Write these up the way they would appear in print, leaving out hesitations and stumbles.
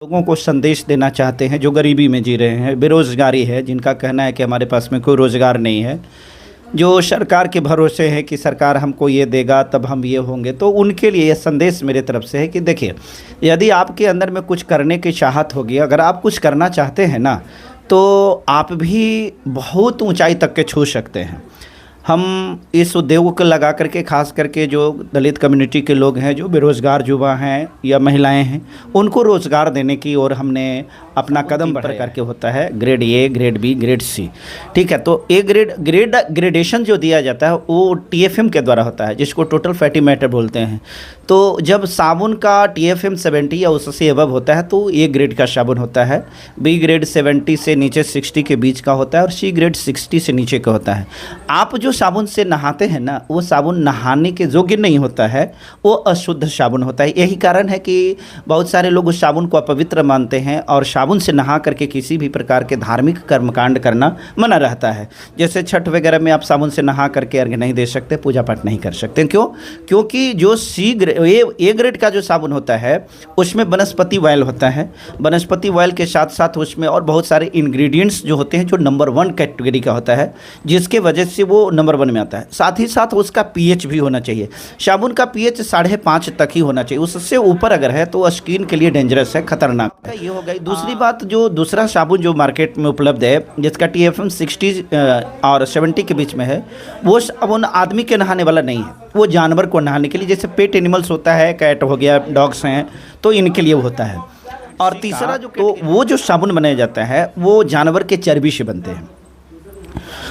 लोगों को संदेश देना चाहते हैं जो गरीबी में जी रहे हैं, बेरोज़गारी है, जिनका कहना है कि हमारे पास में कोई रोज़गार नहीं है, जो सरकार के भरोसे है कि सरकार हमको ये देगा तब हम ये होंगे। तो उनके लिए ये संदेश मेरे तरफ से है कि देखिए, यदि आपके अंदर में कुछ करने की चाहत होगी, अगर आप कुछ करना चाहते हैं ना, तो आप भी बहुत ऊंचाई तक के छू सकते हैं। हम इस उद्योग को लगा करके, खास करके जो दलित कम्युनिटी के लोग हैं, जो बेरोज़गार युवा हैं या महिलाएं हैं, उनको रोज़गार देने की ओर हमने अपना कदम बढ़ा करके होता है grade A, grade B, grade C. ठीक है, तो ए ग्रेडेशन जो दिया जाता है वो टीएफएम के द्वारा होता है, जिसको टोटल फैटी मैटर बोलते हैं। तो जब साबुन का टीएफएम 70 या उससे अबव होता है तो ए ग्रेड का साबुन होता है, बी ग्रेड 70 से नीचे 60 के बीच का होता है और सी ग्रेड 60 से नीचे का होता है। आप जो साबुन से नहाते हैं ना, वो साबुन नहाने के योग्य नहीं होता है, वो अशुद्ध साबुन होता है। यही कारण है कि बहुत सारे लोग उस साबुन को अपवित्र मानते हैं और साबुन से नहा करके किसी भी प्रकार के धार्मिक कर्मकांड करना मना रहता है। जैसे छठ वगैरह में आप साबुन से नहा करके अर्घ्य नहीं दे सकते, पूजा पाठ नहीं कर सकते। क्यों? क्योंकि जो ए ग्रेड का जो साबुन होता है उसमें वनस्पति ऑयल होता है। वनस्पति ऑयल के साथ साथ उसमें और बहुत सारे इंग्रेडिएंट्स जो होते हैं जो नंबर 1 कैटेगरी का होता है, जिसके वजह से वो नंबर 1 में आता है। साथ ही साथ उसका पीएच भी होना चाहिए। साबुन का पीएच 5.5 तक ही होना चाहिए, उससे ऊपर अगर है तो स्किन के लिए डेंजरस है, खतरनाक है। ये हो गई। दूसरी बात, जो दूसरा साबुन जो मार्केट में उपलब्ध है, जिसका टीएफएम 60 और 70 के बीच में है, वो साबुन आदमी के नहाने वाला नहीं है, वो जानवर को नहाने के लिए, जैसे पेट एनिमल्स होता है, कैट हो गया, डॉग्स हैं, तो इनके लिए होता है। और तीसरा जो तो वो जो साबुन बनाया जाता है वो जानवर के चर्बी से बनते हैं।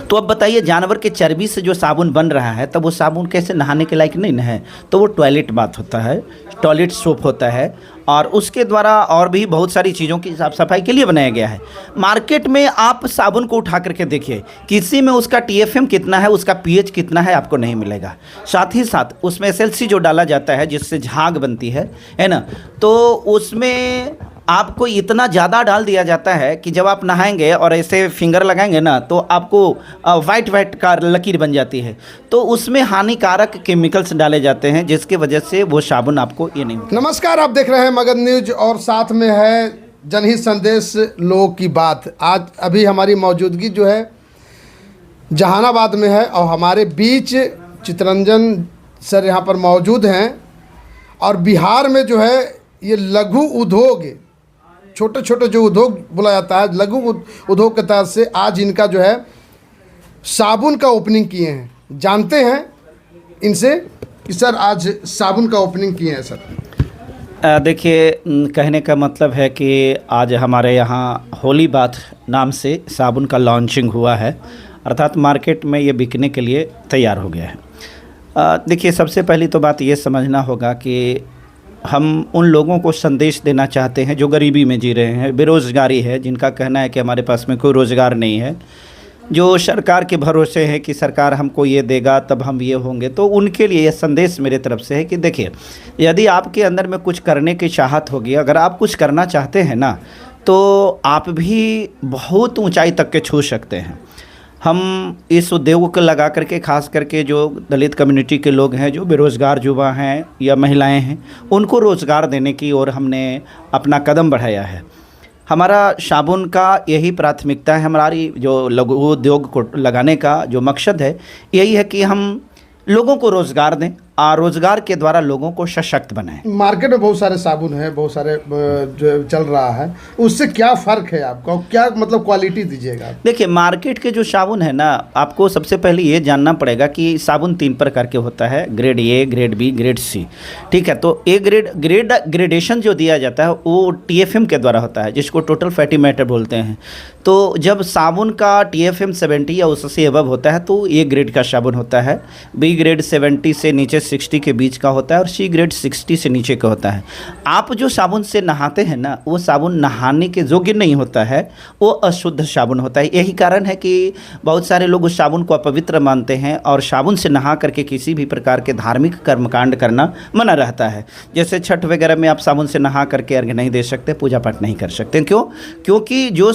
तो अब बताइए, जानवर के चर्बी से जो साबुन बन रहा है तब वो साबुन कैसे नहाने के लायक नहीं ना है? तो वो टॉयलेट बाथ होता है, टॉयलेट सोप होता है, और उसके द्वारा और भी बहुत सारी चीज़ों की साफ सफाई के लिए बनाया गया है। मार्केट में आप साबुन को उठा करके देखिए, किसी में उसका टीएफएम कितना है, उसका पीएच कितना है, आपको नहीं मिलेगा। साथ ही साथ उसमें एसएलसी जो डाला जाता है, जिससे झाग बनती है ना, तो उसमें आपको इतना ज़्यादा डाल दिया जाता है कि जब आप नहाएंगे और ऐसे फिंगर लगाएंगे ना, तो आपको वाइट का लकीर बन जाती है। तो उसमें हानिकारक केमिकल्स डाले जाते हैं, जिसके वजह से वो साबुन आपको ये नहीं। नमस्कार, आप देख रहे हैं मगध न्यूज और साथ में है जनहित संदेश, लोगों की बात। आज अभी हमारी मौजूदगी जो है जहानाबाद में है और हमारे बीच चितरंजन सर यहाँ पर मौजूद हैं। और बिहार में जो है ये लघु उद्योग, छोटे छोटे जो उद्योग बोला जाता है, लघु उद्योग के तहत से आज इनका जो है साबुन का ओपनिंग किए हैं। जानते हैं इनसे कि सर आज साबुन का ओपनिंग किए हैं सर। देखिए, कहने का मतलब है कि आज हमारे यहाँ होली बाथ नाम से साबुन का लॉन्चिंग हुआ है, अर्थात मार्केट में ये बिकने के लिए तैयार हो गया है। देखिए, सबसे पहली तो बात ये समझना होगा कि हम उन लोगों को संदेश देना चाहते हैं जो गरीबी में जी रहे हैं, बेरोज़गारी है, जिनका कहना है कि हमारे पास में कोई रोज़गार नहीं है, जो सरकार के भरोसे है कि सरकार हमको ये देगा तब हम ये होंगे। तो उनके लिए ये संदेश मेरे तरफ से है कि देखिए, यदि आपके अंदर में कुछ करने की चाहत होगी, अगर आप कुछ करना चाहते हैं ना, तो आप भी बहुत ऊंचाई तक के छू सकते हैं। हम इस उद्योग को लगा करके, खास करके जो दलित कम्युनिटी के लोग हैं, जो बेरोज़गार युवा हैं या महिलाएं हैं, उनको रोज़गार देने की ओर हमने अपना कदम बढ़ाया है। हमारा साबुन का यही प्राथमिकता है, हमारी जो लघु उद्योग को लगाने का जो मकसद है यही है कि हम लोगों को रोज़गार दें और रोज़गार के द्वारा लोगों को सशक्त बनाएं। मार्केट में बहुत सारे साबुन हैं, बहुत सारे जो चल रहा है, उससे क्या फ़र्क है आपका, क्या मतलब क्वालिटी दीजिएगा? देखिए, मार्केट के जो साबुन है ना, आपको सबसे पहले ये जानना पड़ेगा कि साबुन 3 प्रकार के होता है, grade A, grade B, grade C. ठीक है, तो ए ग्रेडेशन जो दिया जाता है वो टीएफएम के द्वारा होता है, जिसको टोटल फैटी मैटर बोलते हैं। तो जब साबुन का टीएफएम 70 या उससे अबव होता है तो ए ग्रेड का साबुन होता है, बी ग्रेड 70 से नीचे 60 के बीच का होता है और सी ग्रेड 60 से नीचे का होता है। आप जो साबुन से नहाते हैं ना, वो साबुन नहाने के योग्य नहीं होता है, वो अशुद्ध साबुन होता है। यही कारण है कि बहुत सारे लोग उस साबुन को अपवित्र मानते हैं और साबुन से नहा करके किसी भी प्रकार के धार्मिक कर्मकांड करना मना रहता है। जैसे छठ वगैरह में आप साबुन से नहा करके अर्घ्य नहीं दे सकते, पूजा पाठ नहीं कर सकते। क्यों? क्योंकि जो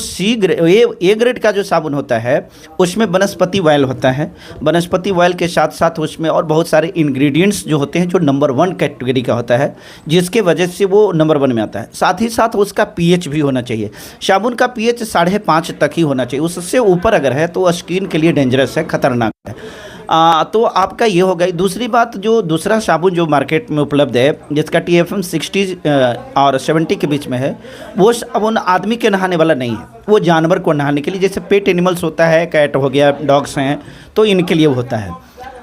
ए ग्रेड का जो साबुन होता है उसमें वनस्पति ऑयल होता है। वनस्पति ऑयल के साथ साथ उसमें और बहुत सारे इंग्रेडिएंट्स इंग्रेडिएंट्स जो होते हैं जो नंबर 1 कैटेगरी का होता है, जिसके वजह से वो नंबर 1 में आता है। साथ ही साथ उसका पीएच भी होना चाहिए। साबुन का पीएच 5.5 तक ही होना चाहिए, उससे ऊपर अगर है तो स्किन के लिए डेंजरस है, खतरनाक है। तो आपका ये हो गई। दूसरी बात, जो दूसरा साबुन जो मार्केट में उपलब्ध है जिसका TFM 60 और 70 के बीच में है, वो साबुन आदमी के नहाने वाला नहीं है, वो जानवर को नहाने के लिए, जैसे पेट एनिमल्स होता है, कैट हो गया, डॉग्स हैं, तो इनके लिए होता है।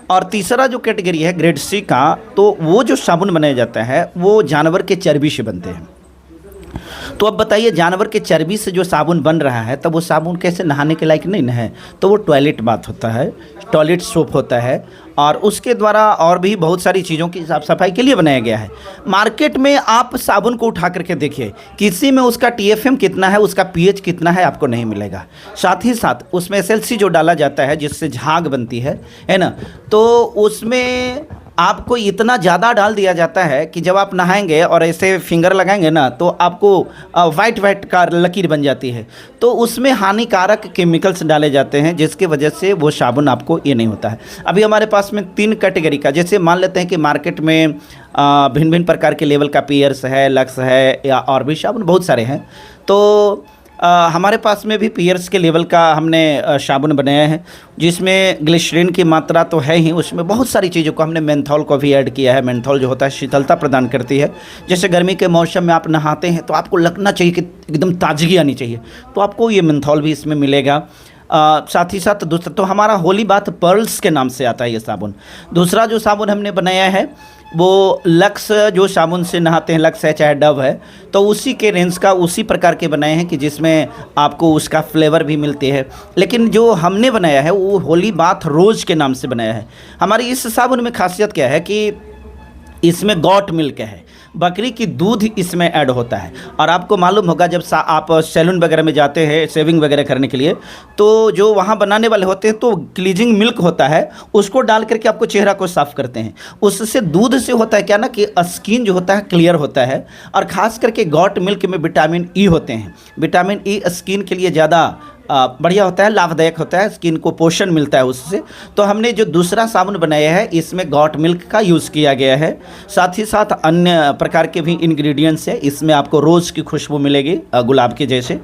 और तीसरा जो कैटेगरी है ग्रेड C का, तो वो जो साबुन बनाया जाता है वो जानवर के चर्बी से बनते हैं। तो अब बताइए, जानवर के चर्बी से जो साबुन बन रहा है तब वो साबुन कैसे नहाने के लायक नहीं ना है? तो वो टॉयलेट बाथ होता है, टॉयलेट सोप होता है, और उसके द्वारा और भी बहुत सारी चीज़ों की साफ सफाई के लिए बनाया गया है। मार्केट में आप साबुन को उठा करके देखिए, किसी में उसका TFM कितना है, उसका pH कितना है, आपको नहीं मिलेगा। साथ ही साथ उसमें SLC जो डाला जाता है जिससे झाग बनती है ना, तो उसमें आपको इतना ज़्यादा डाल दिया जाता है कि जब आप नहाएंगे और ऐसे फिंगर लगाएंगे ना, तो आपको वाइट वाइट का लकीर बन जाती है। तो उसमें हानिकारक केमिकल्स डाले जाते हैं, जिसकी वजह से वो साबुन आपको ये नहीं होता है। अभी हमारे पास में 3 कैटेगरी का, जैसे मान लेते हैं कि मार्केट में भिन्न भिन्न प्रकार के लेवल का पियर्स है, लक्स है, या और भी साबुन बहुत सारे हैं। तो हमारे पास में भी पियर्स के लेवल का हमने साबुन बनाया है, जिसमें ग्लिसरीन की मात्रा तो है ही, उसमें बहुत सारी चीज़ों को हमने मेंथॉल को भी ऐड किया है। मेंथॉल जो होता है शीतलता प्रदान करती है। जैसे गर्मी के मौसम में आप नहाते हैं तो आपको लगना चाहिए कि एकदम ताजगी आनी चाहिए, तो आपको ये मेंथॉल भी इसमें मिलेगा। साथ ही साथ दूसरा तो हमारा होली बाथ पर्ल्स के नाम से आता है ये साबुन। दूसरा जो साबुन हमने बनाया है वो लक्स, जो साबुन से नहाते हैं, लक्स है चाहे डव है, तो उसी के रेंज का, उसी प्रकार के बनाए हैं कि जिसमें आपको उसका फ्लेवर भी मिलती है। लेकिन जो हमने बनाया है वो होली बाथ रोज़ के नाम से बनाया है। हमारी इस साबुन में खासियत क्या है कि इसमें गॉट मिल्क है, बकरी की दूध इसमें ऐड होता है। और आपको मालूम होगा जब आप सैलून वगैरह में जाते हैं शेविंग वगैरह करने के लिए, तो जो वहाँ बनाने वाले होते हैं तो क्लीजिंग मिल्क होता है, उसको डाल करके आपको चेहरा को साफ़ करते हैं। उससे दूध से होता है क्या ना कि स्किन जो होता है क्लियर होता है। और ख़ास करके गॉट मिल्क में विटामिन ई होते हैं। विटामिन ई स्किन के लिए ज़्यादा बढ़िया होता है, लाभदायक होता है, स्किन को पोषण मिलता है उससे। तो हमने जो दूसरा साबुन बनाया है इसमें गॉट मिल्क का यूज़ किया गया है। साथ ही साथ अन्य प्रकार के भी इंग्रेडिएंट्स है, इसमें आपको रोज़ की खुशबू मिलेगी, गुलाब के जैसे।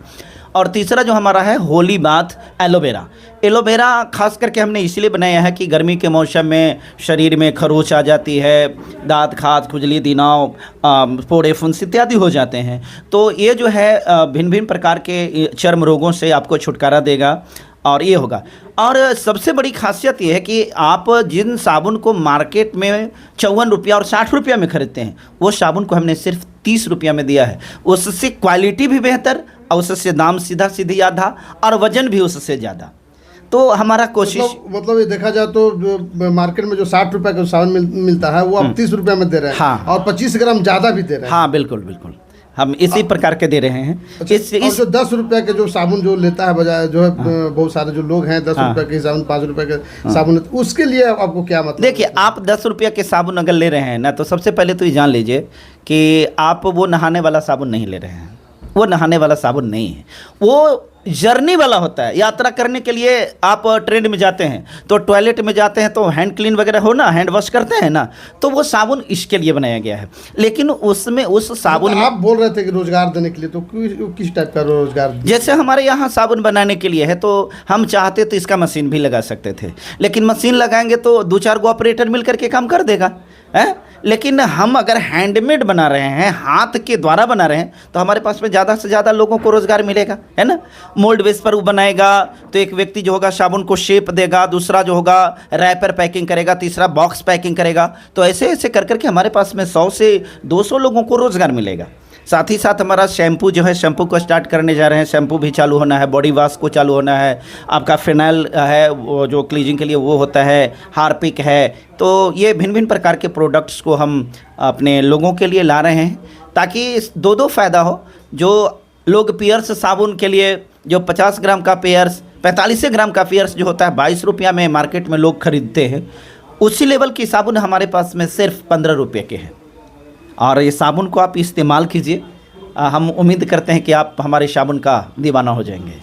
और तीसरा जो हमारा है होली बाथ एलोवेरा। एलोवेरा खास करके हमने इसलिए बनाया है कि गर्मी के मौसम में शरीर में खरोच आ जाती है, दांत खाज, खुजली, दिनाव, फोड़े, फुंसी इत्यादि हो जाते हैं। तो ये जो है भिन्न भिन्न प्रकार के चर्म रोगों से आपको छुटकारा देगा और ये होगा। और सबसे बड़ी खासियत ये है कि आप जिन साबुन को मार्केट में 54 रुपया और 60 रुपया में खरीदते हैं, वो साबुन को हमने सिर्फ 30 रुपया में दिया है। उससे क्वालिटी भी बेहतर और उससे दाम सीधा सीधी आधा और वजन भी उससे ज़्यादा। तो हमारा कोशिश मतलब ये देखा जाए तो जो मार्केट में जो 60 रुपये का साबुन मिलता है वो आप 30 रुपये में दे रहे हैं। हाँ। और 25 ग्राम ज़्यादा भी दे रहे हैं। हाँ बिल्कुल बिल्कुल, हम इसी प्रकार के दे रहे हैं। अच्छा, और जो 10 रुपये के जो साबुन जो लेता है बजाय जो है बहुत सारे जो लोग हैं 10 रुपये के साबुन, 5 रुपये के साबुन, उसके लिए आपको क्या मतलब? देखिए, आप 10 रुपये के साबुन अगर ले रहे हैं ना, तो सबसे पहले तो ये जान लीजिए कि आप वो नहाने वाला साबुन नहीं ले रहे हैं। वो नहाने वाला साबुन नहीं है, वो जर्नी वाला होता है। यात्रा करने के लिए आप ट्रेन में जाते हैं तो टॉयलेट में जाते हैं तो हैंड क्लीन वगैरह हो ना, हैंड वॉश करते हैं ना, तो वो साबुन इसके लिए बनाया गया है। लेकिन उसमें उस साबुन में आप बोल रहे थे कि रोजगार देने के लिए, तो किस टाइप का रोजगार? जैसे हमारे यहाँ साबुन बनाने के लिए है तो हम चाहते तो इसका मशीन भी लगा सकते थे, लेकिन मशीन लगाएंगे तो 2-4 गो ऑपरेटर मिल करके काम कर देगा है। लेकिन हम अगर हैंडमेड बना रहे हैं, हाथ के द्वारा बना रहे हैं, तो हमारे पास में ज़्यादा से ज़्यादा लोगों को रोज़गार मिलेगा, है ना। मोल्ड बेस पर वो बनाएगा तो एक व्यक्ति जो होगा साबुन को शेप देगा, दूसरा जो होगा रैपर पैकिंग करेगा, तीसरा बॉक्स पैकिंग करेगा। तो ऐसे ऐसे कर करके हमारे पास में 100 से 200 लोगों को रोज़गार मिलेगा। साथ ही साथ हमारा शैम्पू जो है, शैम्पू को स्टार्ट करने जा रहे हैं, शैम्पू भी चालू होना है, बॉडी वॉश को चालू होना है, आपका फिनाइल है वो जो क्लीजिंग के लिए वो होता है, हार्पिक है। तो ये भिन्न भिन्न प्रकार के प्रोडक्ट्स को हम अपने लोगों के लिए ला रहे हैं ताकि दो फ़ायदा हो। जो लोग पियर्स साबुन के लिए जो 50 ग्राम का पियर्स, 45 ग्राम का पियर्स जो होता है 22 रुपया में मार्केट में लोग खरीदते हैं, उसी लेवल की साबुन हमारे पास में सिर्फ 15 रुपये के हैं। और ये साबुन को आप इस्तेमाल कीजिए, हम उम्मीद करते हैं कि आप हमारे साबुन का दीवाना हो जाएंगे।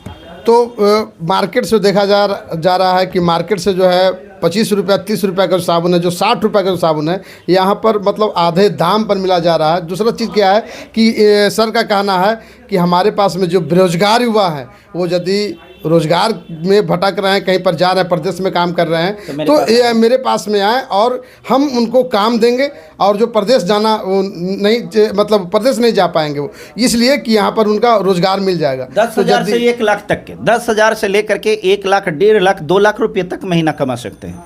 तो मार्केट से देखा जा रहा है कि मार्केट से जो है 25 रुपया 30 रुपया का जो साबुन है, जो 60 रुपये का जो साबुन है, यहाँ पर मतलब आधे दाम पर मिला जा रहा है। दूसरा चीज़ क्या है कि सर का कहना है कि हमारे पास में जो बेरोजगार युवा हैं वो यदि रोजगार में भटक रहे हैं, कहीं पर जा रहे हैं, प्रदेश में काम कर रहे हैं, तो ये मेरे पास में आए और हम उनको काम देंगे। और जो प्रदेश जाना वो नहीं, मतलब प्रदेश नहीं जा पाएंगे वो, इसलिए कि यहाँ पर उनका रोजगार मिल जाएगा। 10,000 से 1 लाख तक के, 10,000 से लेकर के 1 लाख, 1.5 लाख, 2 लाख रुपये तक महीना कमा सकते हैं।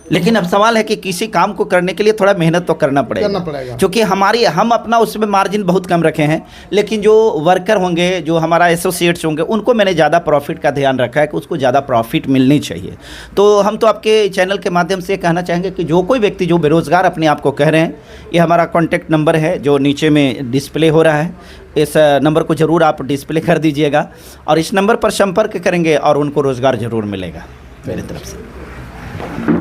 लेकिन अब सवाल है कि किसी काम को करने के लिए थोड़ा मेहनत तो करना पड़ेगा, क्योंकि हम अपना उसमें मार्जिन बहुत कम रखे हैं। लेकिन जो वर्कर होंगे, जो हमारा एसोसिएट्स होंगे, उनको मैंने ज़्यादा प्रॉफिट का ध्यान रखा है कि उसको ज़्यादा प्रॉफिट मिलनी चाहिए। तो हम तो आपके चैनल के माध्यम से कहना चाहेंगे कि जो कोई व्यक्ति जो बेरोज़गार अपने आप को कह रहे हैं, ये हमारा कॉन्टैक्ट नंबर है जो नीचे में डिस्प्ले हो रहा है। इस नंबर को ज़रूर आप डिस्प्ले कर दीजिएगा और इस नंबर पर संपर्क करेंगे और उनको रोज़गार ज़रूर मिलेगा मेरी तरफ से।